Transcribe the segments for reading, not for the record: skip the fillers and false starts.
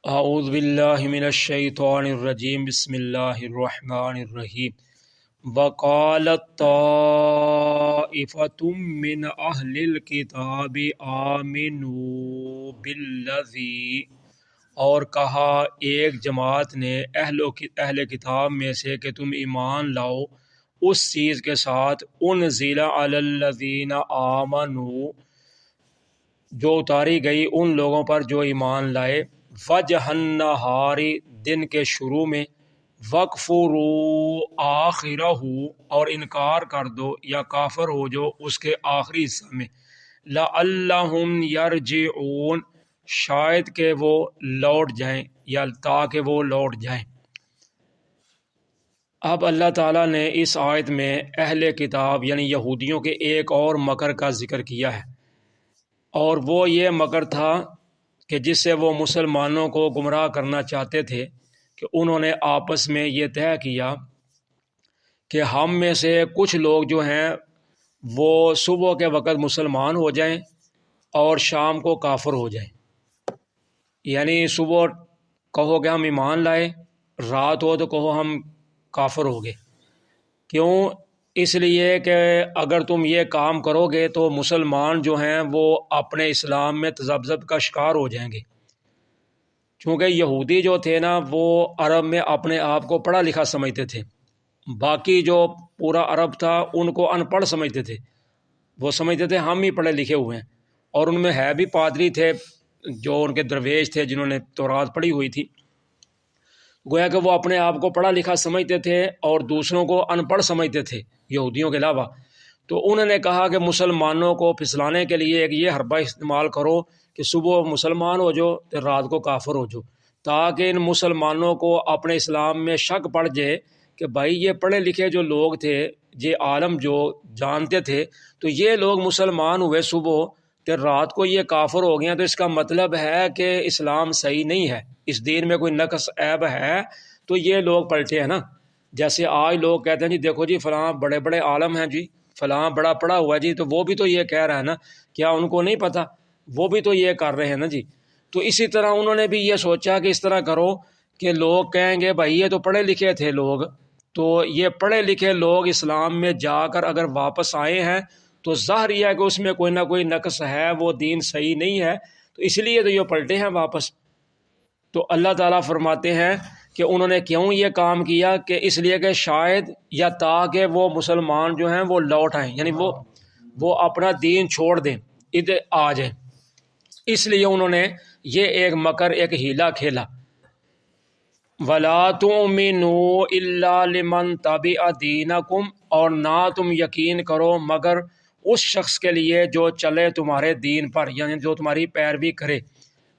اعوذ باللہ من الشیطان الرجیم بسم اللہ الرحمن الرحیم وقالت طائفۃ من اہل الکتاب آمنوا بالذی، اور کہا ایک جماعت نے اہل کتاب میں سے کہ تم ایمان لاؤ اس چیز کے ساتھ انزل علی الذین آمنوا، جو اتاری گئی ان لوگوں پر جو ایمان لائے، وجہ النہار، دن کے شروع میں، وَاکْفُرُوا آخرہ، اور انکار کر دو یا کافر ہو جو اس کے آخری حصہ میں، لعلہم یرجعون، شاید کہ وہ لوٹ جائیں یا تاکہ وہ لوٹ جائیں۔ اب اللہ تعالیٰ نے اس آیت میں اہل کتاب یعنی یہودیوں کے ایک اور مکر کا ذکر کیا ہے، اور وہ یہ مکر تھا کہ جس سے وہ مسلمانوں کو گمراہ کرنا چاہتے تھے کہ انہوں نے آپس میں یہ طے کیا کہ ہم میں سے کچھ لوگ جو ہیں وہ صبح کے وقت مسلمان ہو جائیں اور شام کو کافر ہو جائیں، یعنی صبح کہو کہ ہم ایمان لائے، رات ہو تو کہو ہم کافر ہو گئے۔ کیوں؟ اس لیے کہ اگر تم یہ کام کرو گے تو مسلمان جو ہیں وہ اپنے اسلام میں تذبذب کا شکار ہو جائیں گے، چونکہ یہودی جو تھے نا وہ عرب میں اپنے آپ کو پڑھا لکھا سمجھتے تھے، باقی جو پورا عرب تھا ان کو ان پڑھ سمجھتے تھے، وہ سمجھتے تھے ہم ہی پڑھے لکھے ہوئے ہیں، اور ان میں ہے بھی پادری تھے جو ان کے درویش تھے جنہوں نے تورات پڑھی ہوئی تھی، گویا کہ وہ اپنے آپ کو پڑھا لکھا سمجھتے تھے اور دوسروں کو ان پڑھ سمجھتے تھے یہودیوں کے علاوہ۔ تو انہوں نے کہا کہ مسلمانوں کو پھسلانے کے لیے ایک یہ حربہ استعمال کرو کہ صبح مسلمان ہو جو تو رات کو کافر ہو جو، تاکہ ان مسلمانوں کو اپنے اسلام میں شک پڑ جائے کہ بھائی یہ پڑھے لکھے جو لوگ تھے، یہ عالم جو جانتے تھے، تو یہ لوگ مسلمان ہوئے صبح تو رات کو یہ کافر ہو گئے، تو اس کا مطلب ہے کہ اسلام صحیح نہیں ہے، اس دین میں کوئی نقص عیب ہے، تو یہ لوگ پلٹے ہیں نا۔ جیسے آج لوگ کہتے ہیں جی دیکھو جی فلاں بڑے بڑے عالم ہیں جی، فلاں بڑا پڑا ہوا ہے جی، تو وہ بھی تو یہ کہہ رہا ہے نا، کیا ان کو نہیں پتہ؟ وہ بھی تو یہ کر رہے ہیں نا جی۔ تو اسی طرح انہوں نے بھی یہ سوچا کہ اس طرح کرو کہ لوگ کہیں گے بھائی یہ تو پڑھے لکھے تھے لوگ، تو یہ پڑھے لکھے لوگ اسلام میں جا کر اگر واپس آئے ہیں تو ظاہر یہ ہے کہ اس میں کوئی نہ کوئی نقص ہے، وہ دین صحیح نہیں ہے، تو اس لیے تو یہ پلٹے ہیں واپس۔ تو اللہ تعالیٰ فرماتے ہیں کہ انہوں نے کیوں یہ کام کیا، کہ اس لیے کہ شاید یا تاکہ وہ مسلمان جو ہیں وہ لوٹ آئیں، یعنی وہ اپنا دین چھوڑ دیں، ادھر آ جائیں، اس لیے انہوں نے یہ ایک مکر، ایک ہیلا کھیلا۔ وَلَا تُؤْمِنُوا إِلَّا لِمَنْ تَبِعَ دِينَكُمْ، اور نہ تم یقین کرو مگر اس شخص کے لیے جو چلے تمہارے دین پر، یعنی جو تمہاری پیروی کرے۔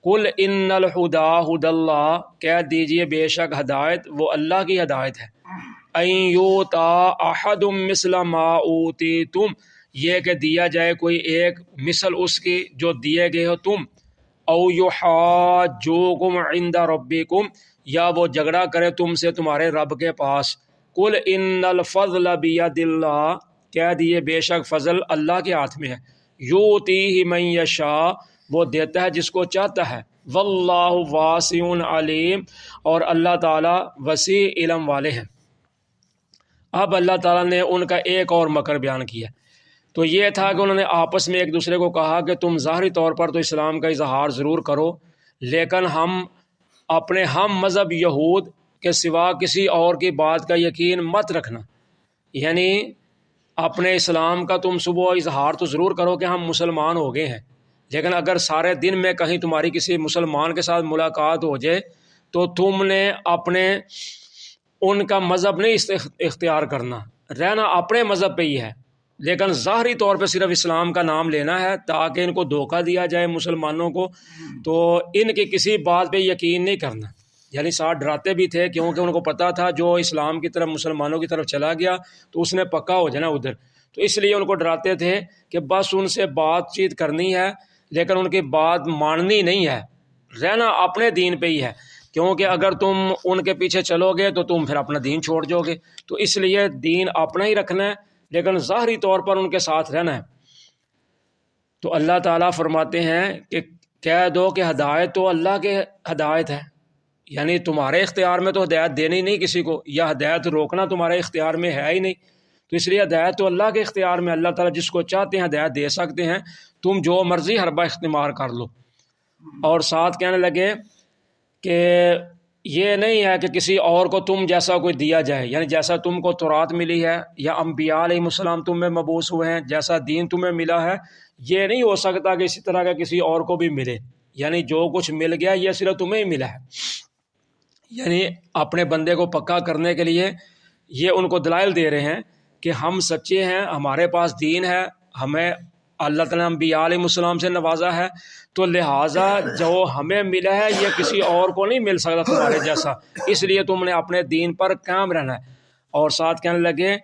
قُلْ إِنَّ الْهُدَىٰ هُدَى اللَّهِ، کہہ دیجئے بے شک ہدایت وہ اللہ کی ہدایت ہے۔ أَن يُؤْتَىٰ أَحَدٌ مِّثْلَ مَا أُوتِيتُمْ، یہ کہ دیا جائے کوئی ایک مثل اس کی جو دیے گئے ہو تم، أَوْ يُحَاجُّوكُمْ عِندَ رَبِّكُمْ، یا وہ جھگڑا کرے تم سے تمہارے رب کے پاس۔ قُلْ إِنَّ الْفَضْلَ بِيَدِ اللَّهِ، کہہ دیے بے شک فضل اللہ کے ہاتھ میں ہے۔ يُؤْتِيهِ مَن يَشَاءُ، وہ دیتا ہے جس کو چاہتا ہے۔ واللہ واسع علیم، اور اللہ تعالیٰ وسیع علم والے ہیں۔ اب اللہ تعالیٰ نے ان کا ایک اور مکر بیان کیا، تو یہ تھا کہ انہوں نے آپس میں ایک دوسرے کو کہا کہ تم ظاہری طور پر تو اسلام کا اظہار ضرور کرو، لیکن ہم اپنے ہم مذہب یہود کے سوا کسی اور کی بات کا یقین مت رکھنا، یعنی اپنے اسلام کا تم صبح اظہار تو ضرور کرو کہ ہم مسلمان ہو گئے ہیں، لیکن اگر سارے دن میں کہیں تمہاری کسی مسلمان کے ساتھ ملاقات ہو جائے تو تم نے اپنے ان کا مذہب نہیں اختیار کرنا، رہنا اپنے مذہب پہ ہی ہے، لیکن ظاہری طور پہ صرف اسلام کا نام لینا ہے تاکہ ان کو دھوکہ دیا جائے مسلمانوں کو، تو ان کی کسی بات پہ یقین نہیں کرنا، یعنی ساتھ ڈراتے بھی تھے کیونکہ ان کو پتہ تھا جو اسلام کی طرف مسلمانوں کی طرف چلا گیا تو اس نے پکا ہو جانا ادھر، تو اس لیے ان کو ڈراتے تھے کہ بس ان سے بات چیت کرنی ہے لیکن ان کی بات ماننی نہیں ہے، رہنا اپنے دین پہ ہی ہے، کیونکہ اگر تم ان کے پیچھے چلو گے تو تم پھر اپنا دین چھوڑ جاؤ گے، تو اس لیے دین اپنا ہی رکھنا ہے لیکن ظاہری طور پر ان کے ساتھ رہنا ہے۔ تو اللہ تعالیٰ فرماتے ہیں کہ کہہ دو کہ ہدایت تو اللہ کے ہدایت ہے، یعنی تمہارے اختیار میں تو ہدایت دینی نہیں کسی کو، یا ہدایت روکنا تمہارے اختیار میں ہے ہی نہیں، تو اس لیے ہدایت تو اللہ کے اختیار میں، اللہ تعالیٰ جس کو چاہتے ہیں ہدایت دے سکتے ہیں، تم جو مرضی حربہ اختمار کر لو۔ اور ساتھ کہنے لگے کہ یہ نہیں ہے کہ کسی اور کو تم جیسا کوئی دیا جائے، یعنی جیسا تم کو تورات ملی ہے یا انبیاء علیہ السلام تم میں مبعوث ہوئے ہیں، جیسا دین تمہیں ملا ہے، یہ نہیں ہو سکتا کہ اسی طرح کا کسی اور کو بھی ملے، یعنی جو کچھ مل گیا یہ صرف تمہیں ہی ملا ہے۔ یعنی اپنے بندے کو پکا کرنے کے لیے یہ ان کو دلائل دے رہے ہیں کہ ہم سچے ہیں، ہمارے پاس دین ہے، ہمیں اللہ تعالیٰ انبیاء علیہ السلام سے نوازا ہے، تو لہٰذا جو ہمیں ملا ہے یہ کسی اور کو نہیں مل سکتا تمہارے جیسا، اس لیے تم نے اپنے دین پر قائم رہنا ہے۔ اور ساتھ کہنے لگے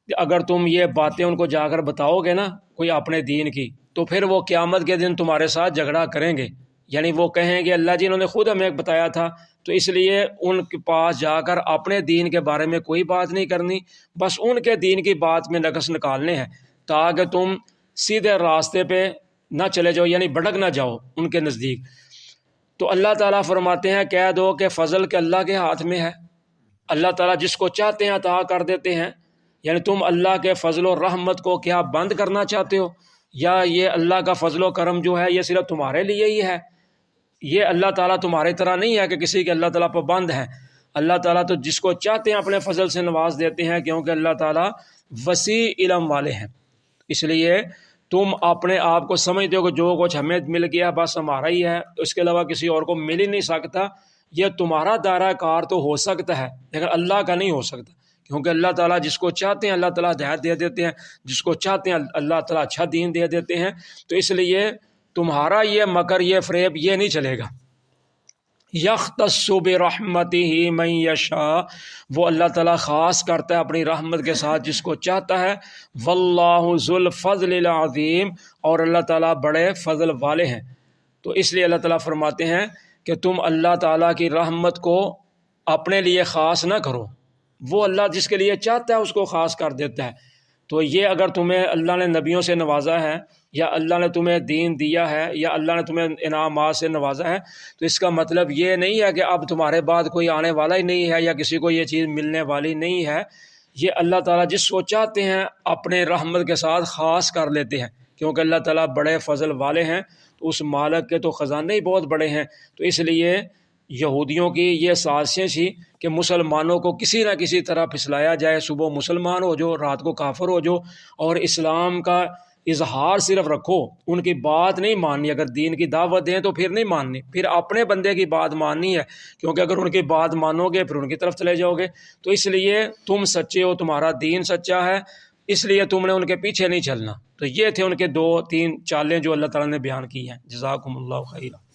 کہ اگر تم یہ باتیں ان کو جا کر بتاؤ گے نا کوئی اپنے دین کی، تو پھر وہ قیامت کے دن تمہارے ساتھ جھگڑا کریں گے، یعنی وہ کہیں گے اللہ جی انہوں نے خود ہمیں بتایا تھا، تو اس لیے ان کے پاس جا کر اپنے دین کے بارے میں کوئی بات نہیں کرنی، بس ان کے دین کی بات میں نقص نکالنے ہیں تاکہ تم سیدھے راستے پہ نہ چلے جاؤ، یعنی بھٹک نہ جاؤ ان کے نزدیک۔ تو اللہ تعالیٰ فرماتے ہیں کہہ دو کہ فضل کے اللہ کے ہاتھ میں ہے، اللہ تعالیٰ جس کو چاہتے ہیں عطا کر دیتے ہیں، یعنی تم اللہ کے فضل و رحمت کو کیا بند کرنا چاہتے ہو، یا یہ اللہ کا فضل و کرم جو ہے یہ صرف تمہارے لیے ہی ہے؟ یہ اللہ تعالیٰ تمہاری طرح نہیں ہے کہ کسی کے اللہ تعالیٰ پابند ہیں، اللہ تعالیٰ تو جس کو چاہتے ہیں اپنے فضل سے نواز دیتے ہیں، کیونکہ اللہ تعالیٰ وسیع علم والے ہیں۔ اس لیے تم اپنے آپ کو سمجھتے ہو کہ جو کچھ ہمیں مل گیا بس ہمارا ہی ہے، اس کے علاوہ کسی اور کو مل ہی نہیں سکتا، یہ تمہارا دائرہ کار تو ہو سکتا ہے لیکن اللہ کا نہیں ہو سکتا، کیونکہ اللہ تعالیٰ جس کو چاہتے ہیں اللہ تعالیٰ ہدایت دے دیتے ہیں، جس کو چاہتے ہیں اللہ تعالیٰ اچھا دین دے دیتے ہیں، تو اس لیے تمہارا یہ مکر یہ فریب یہ نہیں چلے گا۔ یختص برحمتہ من یشاء، وہ اللہ تعالیٰ خاص کرتا ہے اپنی رحمت کے ساتھ جس کو چاہتا ہے، واللہ ذو الفضل العظیم، اور اللہ تعالیٰ بڑے فضل والے ہیں۔ تو اس لیے اللہ تعالیٰ فرماتے ہیں کہ تم اللہ تعالیٰ کی رحمت کو اپنے لیے خاص نہ کرو، وہ اللہ جس کے لیے چاہتا ہے اس کو خاص کر دیتا ہے۔ تو یہ اگر تمہیں اللہ نے نبیوں سے نوازا ہے، یا اللہ نے تمہیں دین دیا ہے، یا اللہ نے تمہیں انعامات سے نوازا ہے، تو اس کا مطلب یہ نہیں ہے کہ اب تمہارے بعد کوئی آنے والا ہی نہیں ہے یا کسی کو یہ چیز ملنے والی نہیں ہے۔ یہ اللہ تعالیٰ جس کو چاہتے ہیں اپنے رحمت کے ساتھ خاص کر لیتے ہیں، کیونکہ اللہ تعالیٰ بڑے فضل والے ہیں، تو اس مالک کے تو خزانے ہی بہت بڑے ہیں۔ تو اس لیے یہودیوں کی یہ سازشیں تھی کہ مسلمانوں کو کسی نہ کسی طرح پھسلایا جائے، صبح مسلمان ہو جو، رات کو کافر ہو جو، اور اسلام کا اظہار صرف رکھو، ان کی بات نہیں ماننی، اگر دین کی دعوت دیں تو پھر نہیں ماننی، پھر اپنے بندے کی بات ماننی ہے، کیونکہ اگر ان کی بات مانو گے پھر ان کی طرف چلے جاؤ گے۔ تو اس لیے تم سچے ہو، تمہارا دین سچا ہے، اس لیے تم نے ان کے پیچھے نہیں چلنا۔ تو یہ تھے ان کے 2-3 چالیں جو اللہ تعالیٰ نے بیان کی ہیں۔ جزاکم اللہ خیرا۔